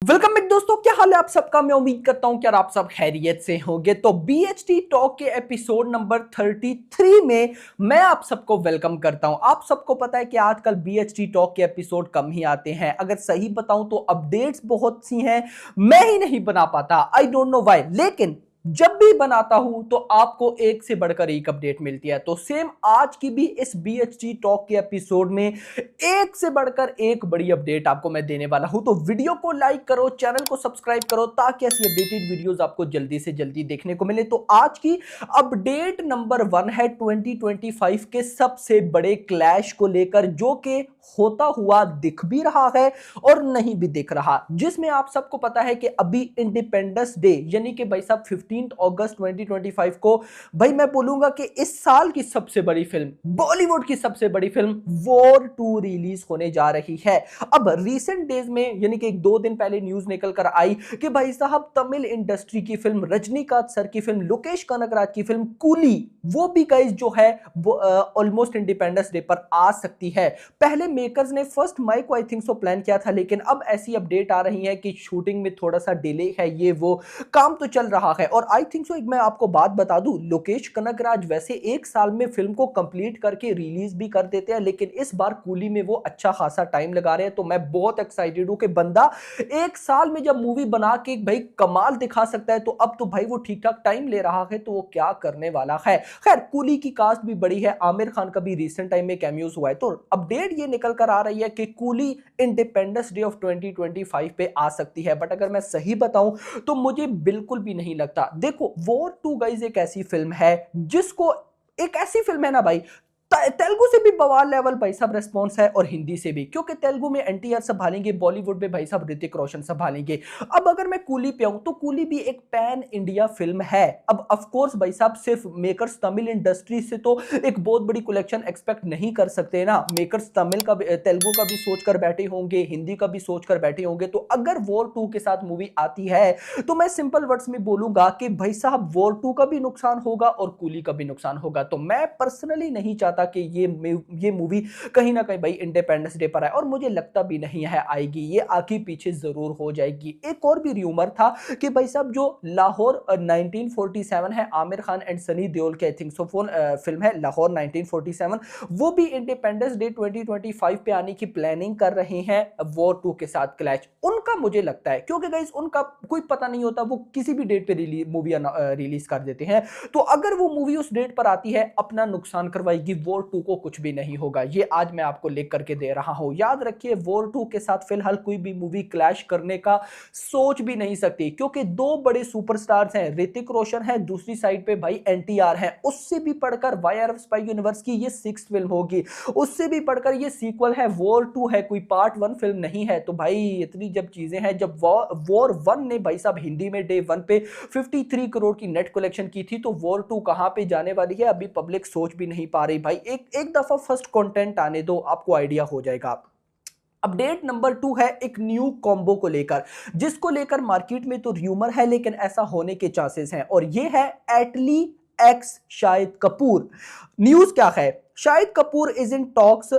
Welcome back दोस्तों, क्या हाल है आप सबका। मैं उम्मीद करता हूं कि आप सब खैरियत से होंगे। तो बीएचटी टॉक के एपिसोड नंबर 33 में मैं आप सबको वेलकम करता हूं। आप सबको पता है कि आजकल बीएचटी टॉक के एपिसोड कम ही आते हैं। अगर सही बताऊं तो अपडेट्स बहुत सी हैं, मैं ही नहीं बना पाता। आई डोंट नो व्हाई, लेकिन जब भी बनाता हूं तो आपको एक से बढ़कर एक अपडेट मिलती है। तो सेम आज की भी इस बीएचटी टॉक के एपिसोड में एक से बढ़कर एक बड़ी अपडेट आपको मैं देने वाला हूं। तो वीडियो को लाइक करो, चैनल को सब्सक्राइब करो ताकि ऐसी अपडेटेड वीडियोस आपको जल्दी से जल्दी देखने को मिले। तो आज की अपडेट नंबर 1 है 2025 के सबसे बड़े क्लैश को लेकर, जो कि होता हुआ दिख भी रहा है और नहीं भी दिख रहा। जिसमें आप सबको पता है कि अभी इंडिपेंडेंस डे यानी कि भाई साहब 15 अगस्त 2025 को, भाई मैं बोलूंगा कि इस साल की सबसे बड़ी फिल्म, बॉलीवुड की सबसे बड़ी फिल्म वॉर 2 रिलीज होने जा रही है। अब रीसेंट डेज में यानी कि 1-2 दिन पहले न्यूज निकल कर आई कि भाई साहब तमिल इंडस्ट्री की फिल्म, रजनीकांत सर की फिल्म, लोकेश कनगराज की फिल्म कूली, वो भी गाइस जो है वो ऑलमोस्ट इंडिपेंडेंस डे पर आ सकती है। पहले मेकर्स ने फर्स्ट मई को आई थिंक सो प्लान किया था, लेकिन अब ऐसी अपडेट आ रही है कि शूटिंग में थोड़ा सा डिले है, ये वो काम तो चल रहा है। और आई थिंक सो एक मैं आपको बात बता दूं, लोकेश कनगराज वैसे एक साल में फिल्म को कंप्लीट करके रिलीज भी कर देते हैं, लेकिन इस बार कूली में वो अच्छा खासा टाइम लगा रहे हैं। तो मैं बहुत एक्साइटेड हूं कि बंदा एक साल में जब मूवी बना के भाई कमाल दिखा सकता है, तो अब तो भाई वो ठीक ठाक टाइम ले रहा है, तो वो क्या करने वाला है। खैर, कूली की कास्ट भी बड़ी है, आमिर खान का भी रिसेंट टाइम में कैमियोज हुआ है। तो अपडेट ये निकल कर आ रही है कि कूली इंडिपेंडेंस डे ऑफ 2025 पे आ सकती है। बट अगर मैं सही बताऊं तो मुझे बिल्कुल भी नहीं लगता। देखो, वॉर 2 गाइस एक ऐसी फिल्म है जिसको, एक ऐसी फिल्म है ना भाई, तेलुगु से भी बवाल लेवल भाई साहब रेस्पॉन्स है और हिंदी से भी, क्योंकि तेलुगु में एनटीआर संभालेंगे, बॉलीवुड में भाई साहब ऋतिक रोशन संभालेंगे। अब अगर मैं कूली पे आऊं तो कूली भी एक पैन इंडिया फिल्म है। अब ऑफ कोर्स भाई साहब सिर्फ मेकर्स तमिल इंडस्ट्री से तो एक बहुत बड़ी कलेक्शन एक्सपेक्ट नहीं कर सकते ना। मेकर्स तमिल का तेलुगु का भी सोच कर बैठे होंगे, हिंदी का भी सोच कर बैठे होंगे। तो अगर वॉर 2 के साथ मूवी आती है तो मैं सिंपल वर्ड्स में बोलूंगा कि भाई साहब वॉर 2 का भी नुकसान होगा और कूली का भी नुकसान होगा। तो मैं पर्सनली नहीं चाहता कि ये मूवी कहीं ना कहीं भाई इंडिपेंडेंस डे पर आए, और मुझे लगता भी नहीं है आएगी। ये आगे पीछे जरूर हो जाएगी। एक और भी र्यूमर था कि भाई साहब जो लाहौर 1947 है, आमिर खान एंड सनी देओल के आई थिंक सो फिल्म है लाहौर 1947, वो भी इंडिपेंडेंस डे 2025 पे आने की प्लानिंग कर रहे हैं वॉर 2 के साथ क्लैश। उनका मुझे लगता है, क्योंकि गाइस उनका कोई पता नहीं होता, वो किसी भी डेट पे मूवी रिलीज कर देते हैं। तो अगर वो मूवी उस डेट पर आती है, अपना नुकसान करवाएगी, वॉर 2 को कुछ भी नहीं होगा। ये आज मैं आपको लिख करके दे रहा हूं। याद रखिए, वॉर 2 के साथ फिलहाल कोई भी मूवी क्लैश करने का सोच भी नहीं सकती, क्योंकि दो बड़े सुपरस्टार्स हैं, ऋतिक रोशन है, दूसरी साइड पे भाई एनटीआर है। उससे भी पढ़कर वायर स्पाई यूनिवर्स की ये 6th फिल्म होगी, उससे भी पढ़कर ये सीक्वल है, वॉर 2 है, कोई पार्ट 1 फिल्म नहीं है। तो भाई इतनी जब चीजें हैं, जब वॉर 1 ने भाई साहब हिंदी में डे 1 पे 53 करोड़ की नेट कलेक्शन की थी, तो वॉर 2 कहां पे जाने वाली है अभी पब्लिक सोच भी नहीं पा रही। भाई एक दफा फर्स्ट कंटेंट आने दो, आपको आइडिया हो जाएगा। अपडेट नंबर 2 है एक न्यू कॉम्बो को लेकर, जिसको लेकर मार्केट में तो र्यूमर है, लेकिन ऐसा होने के चांसेस हैं, और ये है एटली एक्स शाहिद कपूर। न्यूज क्या है, Shahid Kapoor is in talks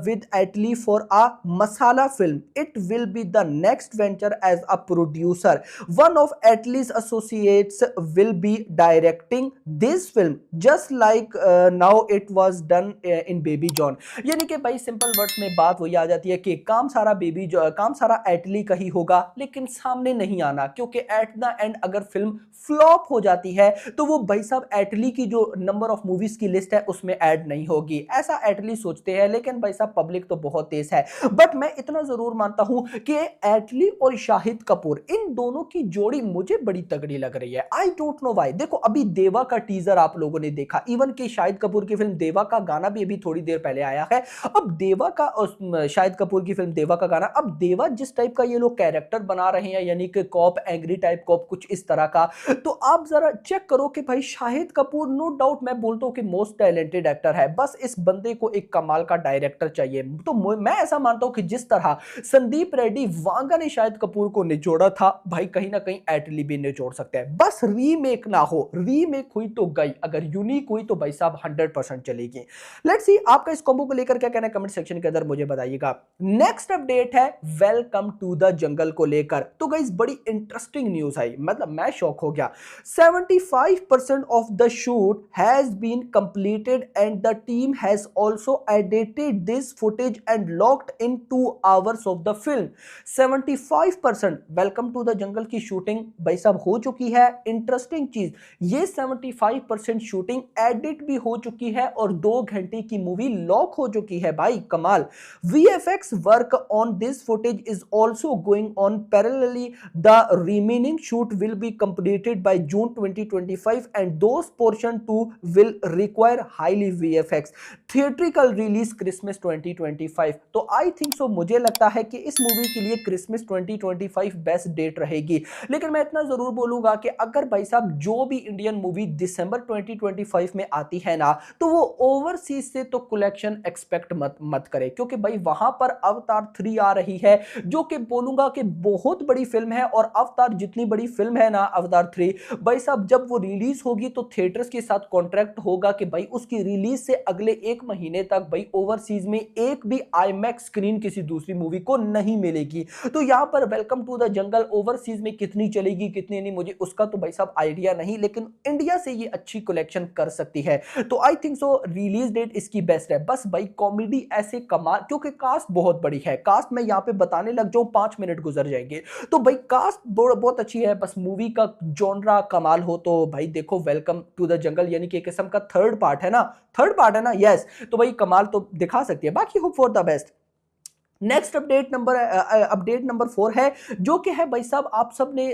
with Atlee for a masala film. It will be the next venture as a producer. One of Atlee's associates will be directing this film, just like now it was done in Baby John. यानी कि भाई simple words में बात वही आ जाती है कि काम सारा एटली का ही होगा, लेकिन सामने नहीं आना, क्योंकि एट द एंड अगर फिल्म फ्लॉप हो जाती है तो वो भाई साहब एटली की जो नंबर ऑफ मूवीज की लिस्ट है उसमें ऐड नहीं होगी। ऐसा एटली सोचते हैं, लेकिन भाई साहब पब्लिक तो बहुत तेज है। बट मैं इतना जरूर मानता हूं कि एटली और शाहिद कपूर, इन दोनों की जोड़ी मुझे बड़ी तगड़ी लग रही है। I don't know why. देखो, अभी देवा का टीजर आप लोगों ने देखा, इवन कि शाहिद कपूर की फिल्म देवा का गाना भी अभी थोड़ी देर पहले आया है। अब देवा का, शाहिद कपूर की फिल्म देवा का गाना, अब देवा जिस टाइप का ये लोग कैरेक्टर बना रहे हैं, यानी कि कॉप, एंग्री टाइप कॉप, कुछ इस तरह का, तो आप जरा चेक करो कि भाई शाहिद कपूर, नो डाउट मैं बोलता हूं कि मोस्ट टैलेंटेड एक्टर है, बस बस इस बंदे को एक कमाल का डायरेक्टर चाहिए। तो मैं ऐसा मानता हूं कि जिस तरह संदीप रेड्डी वांगा ने शाहिद कपूर को निचोड़ा था, भाई कहीं ना कहीं एटली भी निचोड़ सकते हैं। बस रीमेक ना हो, रीमेक हुई तो गई, अगर यूनिक हुई तो भाई साहब 100% चलेगी। लेट्स सी आपका इस कॉम्बो को लेकर क्या कहना है कमेंट सेक्शन के अंदर मुझे बताइएगा। नेक्स्ट अपडेट है वेलकम टू द जंगल को लेकर। तो गाइस बड़ी इंटरेस्टिंग न्यूज आई, मतलब मैं शॉक हो गया। 75% of the shoot has been completed and the team has also edited this footage and locked in 2 hours of the film। 75% welcome to the jungle की shooting भाई साहब हो चुकी है। इंटरेस्टिंग चीज, ये 75% शूटिंग एडिट भी हो चुकी है और 2 घंटे की मूवी लॉक हो चुकी है भाई, कमाल। VFX work on this footage is also going on parallelly। The remaining shoot will be completed by June 2025 and those portion too will require highly VFX। Theatrical release Christmas 2025। तो I think सो, मुझे लगता है कि इस movie के लिए Christmas 2025 best date रहेगी। लेकिन मैं इतना जरूर बोलूंगा कि अगर भाई साहब जो भी इंडियन मूवी दिसंबर 2025 में आती है ना, तो वो ओवरसीज से तो कलेक्शन एक्सपेक्ट मत करे, क्योंकि भाई वहां पर अवतार 3 आ रही है, जो कि बोलूंगा कि बहुत बड़ी फिल्म है। और अवतार जितनी बड़ी फिल्म है ना, अवतार 3 भाई साहब जब वो रिलीज होगी तो थिएटर्स के साथ कॉन्ट्रैक्ट होगा कि भाई उसकी रिलीज से अगले 1 महीने तक भाई ओवरसीज में एक भी आईमैक्स स्क्रीन किसी दूसरी मूवी को नहीं मिलेगी। तो यहां पर welcome to the jungle overseas में कितनी चलेगी कितनी नहीं, मुझे उसका तो भाई साहब आइडिया नहीं, लेकिन इंडिया से ये अच्छी कलेक्शन कर सकती है। तो I think so release date इसकी बेस्ट है। बस भाई कॉमेडी ऐसे कमाल, क्योंकि कास्ट बहुत बड़ी है। कास्ट में यहां पे बताने लग जाऊं 5 मिनट गुजर जाएंगे। तो भाई कास्ट बहुत अच्छी है, बस मूवी का जॉनरा कमाल हो तो भाई देखो वेलकम टू द जंगल, यानी कि एक किस्म का थर्ड पार्ट है ना, यस। तो भाई कमाल तो दिखा सकती है, बाकी hope for the best. Next update number 4 है, जो कि है भाई साहब आप सब ने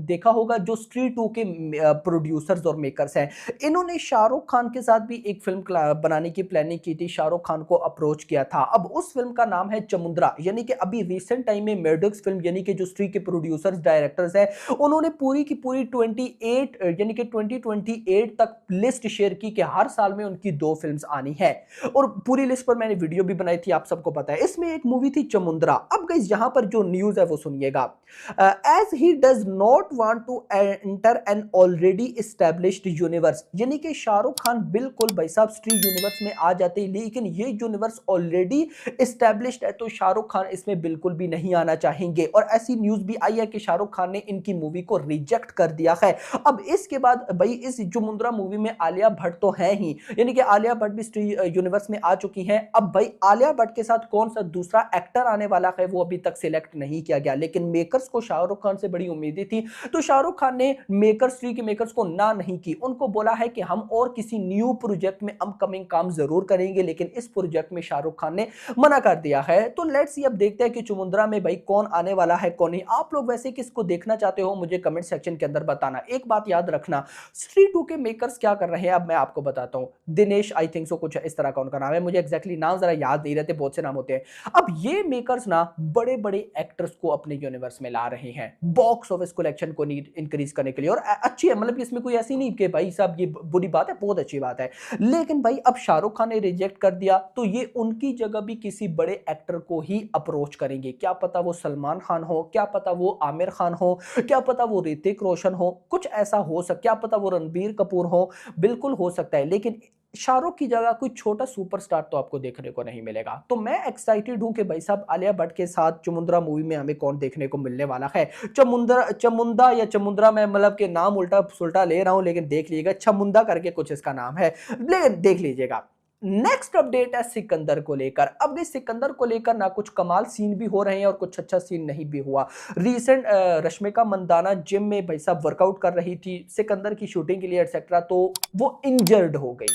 देखा होगा, जो स्त्री 2 के प्रोड्यूसर्स और मेकर्स हैं, इन्होंने शाहरुख खान के साथ भी एक फिल्म बनाने की प्लानिंग की थी। शाहरुख खान को अप्रोच किया था। अब उस फिल्म का नाम है चमुंद्रा, यानी कि अभी रिसेंट टाइम में मेडक्स फिल्म, यानी कि जो स्त्री के प्रोड्यूसर्स डायरेक्टर्स हैं, उन्होंने पूरी की पूरी 28 यानी कि 2028 तक लिस्ट शेयर की कि हर साल में उनकी 2 फिल्म्स आनी है। और पूरी लिस्ट पर मैंने वीडियो भी बनाई थी, आप सबको पता है। इसमें एक मूवी थी चमुंद्रा। अब गाइस यहां पर जो न्यूज है वो सुनिएगा। As he does not want to enter an already established universe, यानी कि शाहरुख खान बिल्कुल भाई साहब स्त्री यूनिवर्स में आ जाते, लेकिन ये यूनिवर्स ऑलरेडी एस्टैब्लिश्ड है, तो शाहरुख खान इसमें बिल्कुल भी नहीं आना चाहेंगे। और ऐसी न्यूज भी आई है कि शाहरुख खान ने इनकी मूवी को रिजेक्ट कर दिया है। अब इसके बाद भाई इस चमुंद्रा मूवी में आलिया भट्ट तो है ही, यानी कि आलिया भट्ट भी स्त्री यूनिवर्स में आ चुकी हैं। अब भाई आलिया भट्ट के साथ कौन सा दूसरा एक्टर आने वाला है वो अभी तक सिलेक्ट नहीं किया गया, लेकिन मेकर्स को शाहरुख खान से बड़ी उम्मीदें थी। तो शाहरुख खान ने मेकर्स 3 के मेकर्स को ना नहीं की, उनको बोला है कि हम और किसी न्यू प्रोजेक्ट में अपकमिंग काम जरूर करेंगे, लेकिन इस प्रोजेक्ट में शाहरुख खान ने मना कर दिया है। तो लेट्स सी अब देखते हैं कि चमुंद्रा में भाई कौन आने वाला है कौन नहीं। आप लोग वैसे किसको देखना चाहते हो मुझे कमेंट सेक्शन के अंदर बताना। एक बात याद रखना, स्त्री 2 के मेकर्स क्या कर रहे हैं अब मैं आपको बताता हूं। दिनेश आई थिंक सो कुछ इस तरह का उनका नाम है, मुझे एग्जैक्टली नाम जरा याद नहीं रहते, बहुत से नाम होते हैं। अब ये मेकर्स ना बड़े बड़े एक्टर्स को अपने यूनिवर्स में ला रहे हैं बॉक्स ऑफिस कलेक्शन को इंक्रीज करने के लिए। और अच्छी है, मतलब इसमें कोई ऐसी नहीं कि भाई साहब ये बुरी बात है, बहुत अच्छी बात है। लेकिन भाई अब शाहरुख खान ने रिजेक्ट कर दिया, तो ये उनकी जगह भी किसी बड़े एक्टर को ही अप्रोच करेंगे। क्या पता वो सलमान खान हो, क्या पता वो आमिर खान हो, क्या पता वो ऋतिक रोशन हो, कुछ ऐसा हो सकता, क्या पता वो रणबीर कपूर हो, बिल्कुल हो सकता है। लेकिन शाहरुख की जगह कोई छोटा सुपरस्टार तो आपको देखने को नहीं मिलेगा। तो मैं एक्साइटेड हूं कि भाई साहब आलिया भट्ट के साथ चमुंद्रा मूवी में हमें कौन देखने को मिलने वाला है। चमुंदा या चमुंद्रा, मैं मतलब के नाम उल्टा सुल्टा ले रहा हूं, लेकिन देख लीजिएगा, चमुंदा करके कुछ इसका नाम है, लेकिन देख लीजिएगा। नेक्स्ट अपडेट है सिकंदर को लेकर। अब इस सिकंदर को लेकर ना कुछ कमाल सीन भी हो रहे हैं और कुछ अच्छा सीन नहीं भी हुआ। रिसेंट रश्मिका मंदाना जिम में भाई साहब वर्कआउट कर रही थी सिकंदर की शूटिंग के लिए एटसेट्रा, तो वो इंजर्ड हो गई,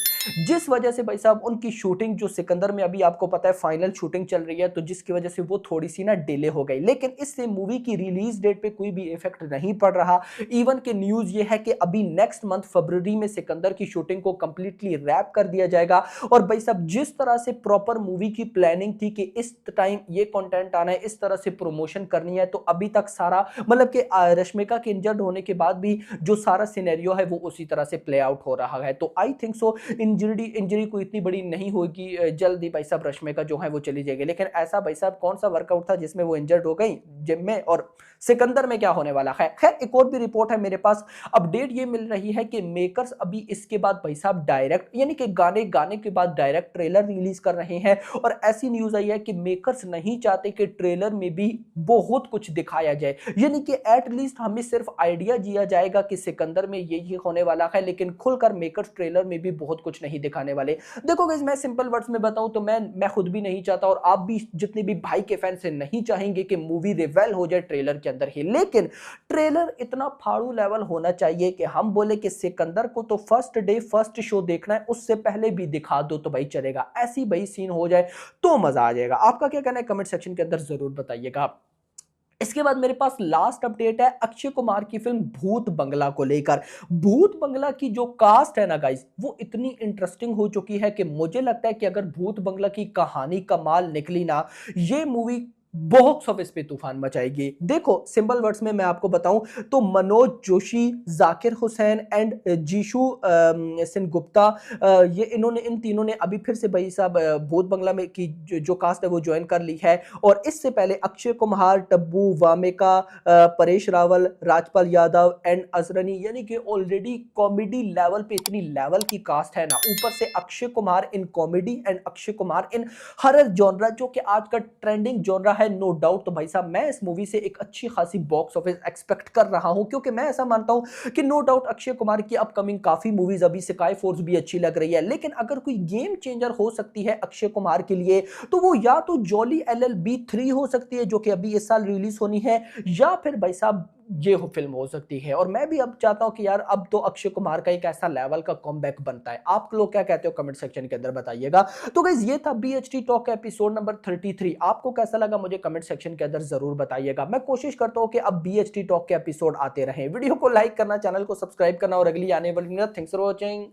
जिस वजह से भाई साहब उनकी शूटिंग जो सिकंदर में अभी आपको पता है फाइनल शूटिंग चल रही है, तो जिसकी वजह से वो थोड़ी सी ना डिले हो गई। लेकिन इससे मूवी की रिलीज डेट पे कोई भी इफेक्ट नहीं पड़ रहा। इवन के न्यूज ये है कि अभी नेक्स्ट मंथ फरवरी में सिकंदर की शूटिंग को कंप्लीटली रैप कर दिया जाएगा और भाई साहब जिस तरह से प्रॉपर मूवी की प्लानिंग थी कि इस टाइम ये कंटेंट आना है, इस तरह से प्रमोशन करनी है, तो अभी तक सारा मतलब कि रश्मिका के इंजर्ड होने के बाद भी जो सारा सिनेरियो है वो उसी तरह से प्ले आउट हो रहा है। तो आई थिंक सो इंजरी कोई इतनी बड़ी नहीं होगी, जल्दी भाई साहब रश्मिका जो है वो चली जाएगी। लेकिन ऐसा भाई साहब कौन सा वर्कआउट था जिसमें वो इंजर्ड हो गई जिम में, और सिकंदर में क्या होने वाला है। खैर एक और भी रिपोर्ट है मेरे पास, अपडेट ये मिल रही है कि मेकर्स अभी इसके बाद भाई साहब डायरेक्ट यानी कि गाने के बाद डायरेक्ट ट्रेलर रिलीज कर रहे हैं। और ऐसी न्यूज आई है कि मेकर्स नहीं चाहते कि ट्रेलर में भी बहुत कुछ दिखाया जाए, यानी कि एटलीस्ट हमें सिर्फ आइडिया दिया जाएगा कि सिकंदर में ये होने वाला है, लेकिन खुलकर मेकर्स ट्रेलर में भी बहुत कुछ नहीं दिखाने वाले। देखो गाइस मैं सिंपल वर्ड्स में बताऊं तो मैं खुद भी नहीं चाहता और आप भी जितने भी भाई के फैंस हैं नहीं चाहेंगे कि मूवी रिवेल हो जाए ट्रेलर के अंदर ही, लेकिन ट्रेलर इतना फाड़ू लेवल होना चाहिए कि हम बोले कि सिकंदर को तो फर्स्ट डे फर्स्ट शो देखना है, उससे पहले भी दिखा दो तो भाई चलेगा। ऐसी भाई सीन हो जाए तो मजा आ जाएगा। आपका क्या कहना है कमेंट सेक्शन के अंदर जरूर बताइएगा। इसके बाद मेरे पास लास्ट अपडेट है अक्षय कुमार की फिल्म भूत बंगला को लेकर। भूत बंगला की जो कास्ट है ना गाइस वो इतनी इंटरेस्टिंग हो चुकी है कि मुझे लगता है कि अगर भूत बंगला की कहानी कमाल निकली ना, ये मूवी बॉक्स ऑफिस पे तूफान मचाएगी। देखो सिंपल वर्ड्स में मैं आपको बताऊं तो मनोज जोशी, जाकिर हुसैन एंड जीशु सिंह गुप्ता, ये इन तीनों ने अभी फिर से भाई साहब भूत बंगला में की जो कास्ट है वो ज्वाइन कर ली है। और इससे पहले अक्षय कुमार, टब्बू, वामिका, परेश रावल, राजपाल यादव एंड अजरनी, यानी कि ऑलरेडी कॉमेडी लेवल पे इतनी लेवल की कास्ट है ना, ऊपर से Akshay Kumar in comedy and Akshay Kumar in horror genre जो कि आज का ट्रेंडिंग जॉनरा है, नो डाउट। तो भाई साहब मैं इस मूवी से एक अच्छी खासी बॉक्स ऑफिस एक्सपेक्ट कर रहा हूं, क्योंकि मैं ऐसा मानता हूं कि नो डाउट अक्षय कुमार की अपकमिंग काफी मूवीज, अभी स्काई फोर्स भी अच्छी लग रही है, लेकिन अगर कोई गेम चेंजर हो सकती है अक्षय कुमार के लिए तो वो या तो जॉली LLB 3 हो सकती है जो कि अभी इस साल रिलीज होनी है, या फिर भाई साहब ये फिल्म हो सकती है। और मैं भी अब चाहता हूं कि यार अब तो अक्षय कुमार का एक ऐसा लेवल का कमबैक बनता है। आप लोग क्या कहते हो कमेंट सेक्शन के अंदर बताइएगा। तो गाइस ये था BHT टॉक का एपिसोड नंबर 33। आपको कैसा लगा मुझे कमेंट सेक्शन के अंदर जरूर बताइएगा। मैं कोशिश करता हूं कि अब BHT टॉक के एपिसोड आते रहें। वीडियो को लाइक करना, चैनल को सब्सक्राइब करना और अगली आने वाली थैंक्स फॉर वॉचिंग।